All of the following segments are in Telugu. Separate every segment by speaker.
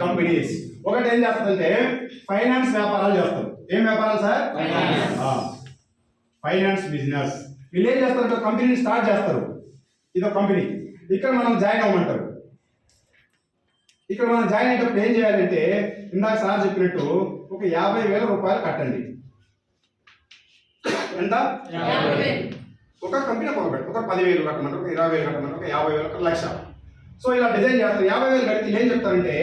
Speaker 1: కంపెనీస్. ఒకటి ఏం చేస్తుందంటే ఫైనాన్స్ వ్యాపారాలు చేస్తారు. ఏం వ్యాపారాలు సార్? Finance business. వీళ్ళు ఏం చేస్తారంటే కంపెనీని స్టార్ట్ చేస్తారు. ఇదో కంపెనీ. ఇక్కడ మనం జాయిన్ అవ్వమంటారు. ఇక్కడ మనం జాయిన్ అయ్యేటప్పుడు ఏం చేయాలంటే ఇందాక సార్ చెప్పినట్టు ఒక 50,000 రూపాయలు కట్టండి. ఎంత? ఒక కంపెనీ ఒక 10,000 కట్టమంటారు, ఒక 20,000 కట్టమంటారు, ఒక 50,000, ఒక 1,00,000. సో ఇలా డిజైన్ చేస్తారు. 50,000 కడితే ఏం చెప్తారంటే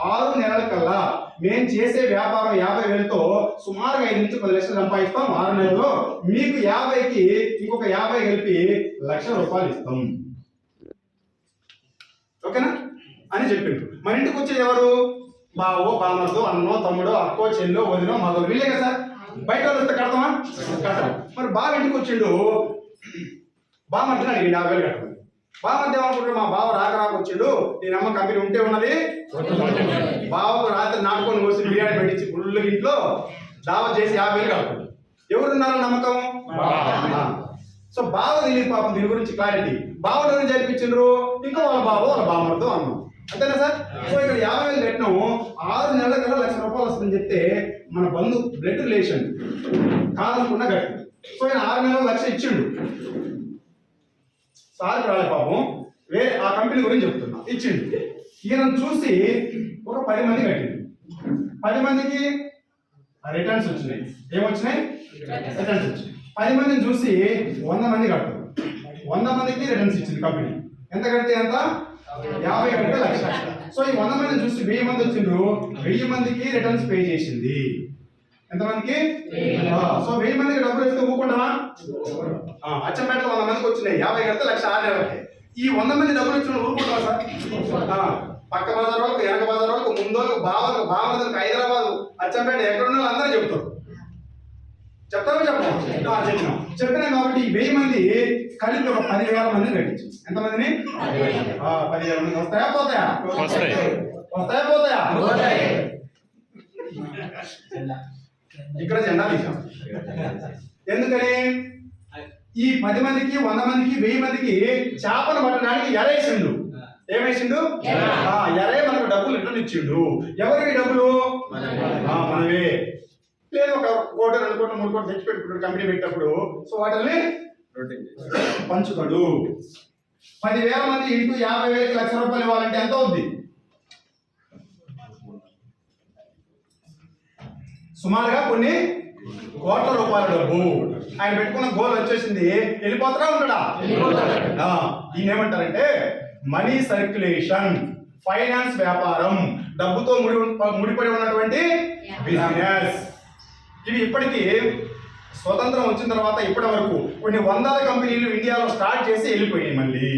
Speaker 1: 6 నెలల కల్లా మేము చేసే వ్యాపారం 50,000తో సుమారుగా 5 నుంచి 10 లక్షలు సంపాదిస్తాం. 6 నెలల్లో మీకు 50కి ఇంకొక 50 కలిపి 1,00,000 రూపాయలు ఇస్తాం. ఓకేనా అని చెప్పిండు. మన ఇంటికి వచ్చేది ఎవరు? బావో, బామర్దో, అన్నో, తమ్ముడో, అక్కో, చెల్లో, వదినో, మగో, వీళ్ళే కదా సార్. బయట వాళ్ళు వస్తే కడతామా? కట్టం. మరి బావ ఇంటికి వచ్చిండు, బామర్దిని అడిగిండు 50,000 కట్టమని. బామర్ది ఏమనుకుంటాడు? మా బావ రాక వచ్చిండు, నేను అమ్మ కంపెనీ ఉంటే ఉన్నది. బావకు రాత్రి నాటుకొని వచ్చి బిర్యానీ పెట్టించి ఫుల్ ఇంట్లో దావత్ చేసి 50,000 కడతాడు. ఎవరున్నారో నమ్మకం? సో బావ తెలియదు పాపం దీని గురించి క్లారిటీ. బావలు ఎవరు జరిపించారు? ఇంకా వాళ్ళ బావ, వాళ్ళ బామర్దో అన్నాం. అంతేనా సార్? సో ఇక్కడ 50,000 కట్టినాము. 6 నెలల కల్లా 1,00,000 రూపాయలు వస్తుందని చెప్తే మన బంధు బ్లడ్ రిలేషన్ కాదనుకున్నా కట్టి. సో ఆయన 6 నెలల 1,00,000 ఇచ్చిండు. సార్ రాలే పాపం, వేరే ఆ కంపెనీ గురించి చెప్తున్నా, ఇచ్చిండు. ఈయన చూసి ఒక 10 మంది కట్టిండు. 10 మందికి రిటర్న్స్ వచ్చినాయి. ఏమొచ్చినాయి? రిటర్న్స్ వచ్చినాయి. 10 మందిని చూసి 100 మంది కట్టారు. 100 మందికి రిటర్న్స్ ఇచ్చింది కంపెనీ. ఎంత కడితే ఎంత? 50 కడితే 1,00,000. సో ఈ 100 మందిని చూసి 1000 మంది వచ్చిండ్రు. 1000 మందికి రిటర్న్స్ పే చేసింది. ఎంతమందికి? సో 1000 మందికి డబ్బులు ఇస్తే ఊరుకుంటామా? అచ్చంపేటలో 100 మందికి వచ్చినాయి. 50 కడితే 1,00,000 6 నెలలకి. ఈ 100 మంది డబ్బులు ఇచ్చిన ఊరుకుంటామా సార్? పక్క బజార్ వాళ్ళకు, వెనక బజార్ వాళ్ళకు, ముందోళ్ళకు, బావలకు, బావలకు, హైదరాబాద్, అచ్చంపేట ఎక్కడున్నా అందరూ చెప్తారు. చెప్తామో చెప్పినాం. చెప్పినాం కాబట్టి 1000 మంది కలిపి ఒక 10,000 మందిని కట్టించు. ఎంతమందిని? 10,000 మంది. వస్తాయా పోతాయా? వస్తాయా పోతాయా? ఇక్కడ జెండా తీసాం. ఎందుకని? ఈ 10 మందికి, 100 మందికి, 1000 మందికి చేపలు పట్టడానికి ఎరేసిండు. ఏమేసిండు? ఎరే మనకు డబ్బులు రిటర్న్ ఇచ్చిండు. ఎవరు ఈ డబ్బులు? మనవే. లేదు ఒక 1 కోటి, 2 కోట్లు, 3 కోట్లు తెచ్చి పెట్టుకుంటాడు కంపెనీ పెట్టినప్పుడు. సో వాటిని పంచుతాడు. 10,000 మంది ఇంటూ 50,000 1,00,000 రూపాయలు ఇవ్వాలంటే ఎంత అవుద్ది? సుమారుగా కొన్ని కోట్ల రూపాయల డబ్బు. ఆయన పెట్టుకున్న గోల్ వచ్చేసింది. వెళ్ళిపోతారా ఉంటాడా? దీని ఏమంటారంటే మనీ సర్క్యులేషన్, ఫైనాన్స్ వ్యాపారం, డబ్బుతో ముడిపడి ఉన్నటువంటి బిజినెస్. ఇవి ఇప్పటికీ స్వతంత్రం వచ్చిన తర్వాత ఇప్పటి వరకు కొన్ని వందల కంపెనీలు ఇండియాలో స్టార్ట్ చేసి వెళ్ళిపోయాయి మళ్ళీ.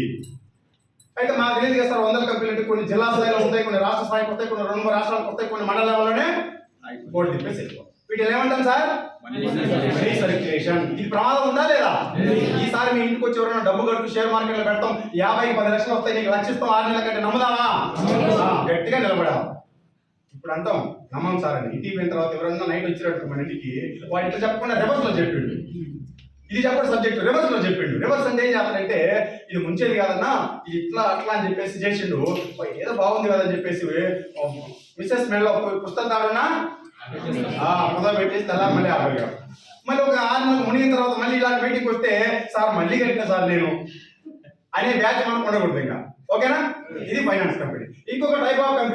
Speaker 1: అయితే మాకు తెలియదు కదా సార్, 100 కంపెనీలు అంటే కొన్ని జిల్లా స్థాయిలో ఉంటాయి, కొన్ని రాష్ట్ర స్థాయికి వస్తాయి, కొన్ని 2-3 రాష్ట్రాలకు వస్తాయి, కొన్ని మండల లెవెల్లోనే బోర్డు తిప్పేసి వెళ్ళిపోతాం. వీటిని ఏమంటాం సార్? Money circulation. ఇది ప్రమాదం ఉందా లేదా? ఈసారి మీ ఇంటికి వచ్చి ఎవరైనా డబ్బు కడుతూ షేర్ మార్కెట్ లో పెడతాం, 50-10 లక్షలు వస్తాయి, నీకు 1,00,000 ఇస్తాం, 6 నెలల కంటే నమ్ముదామా? గట్టిగా నిలబడా. ఇప్పుడు అంటాం నమ్మం సార్ అని. ఇంటికి పోయిన తర్వాత ఎవరన్నా నైట్ వచ్చినట్టు మన ఇంటికి వాడు ఇట్లా చెప్పకుండా రివర్స్ లో చెప్పిండు. ఇది చెప్పండి సబ్జెక్ట్ రివర్స్ లో చెప్పిండు. రివర్స్ అంటే ఏం చేస్తాడంటే ఇది ముంచేది కాదన్నా, ఇది ఇట్లా అట్లా అని చెప్పేసి చేసిండు. ఏదో బాగుంది కదా అని చెప్పేసి మిస్సెస్ మెల్లో పుస్తకం తాగన్నా మొదలు పెట్టేసి తెల్లారి మళ్ళీ ఆగలిగాడు. మళ్ళీ ఒక 6 నెలలు మునిగిన తర్వాత మళ్ళీ ఇలా మీటింగ్ వస్తే సార్ మళ్ళీ కట్టినా సార్ నేను అనే బ్యాచ్ మనం ఉండకూడదు ఇంకా. ఓకేనా? ఇది ఫైనాన్స్ కంపెనీ. ఇంకొక టైప్ ఆఫ్ కంపెనీ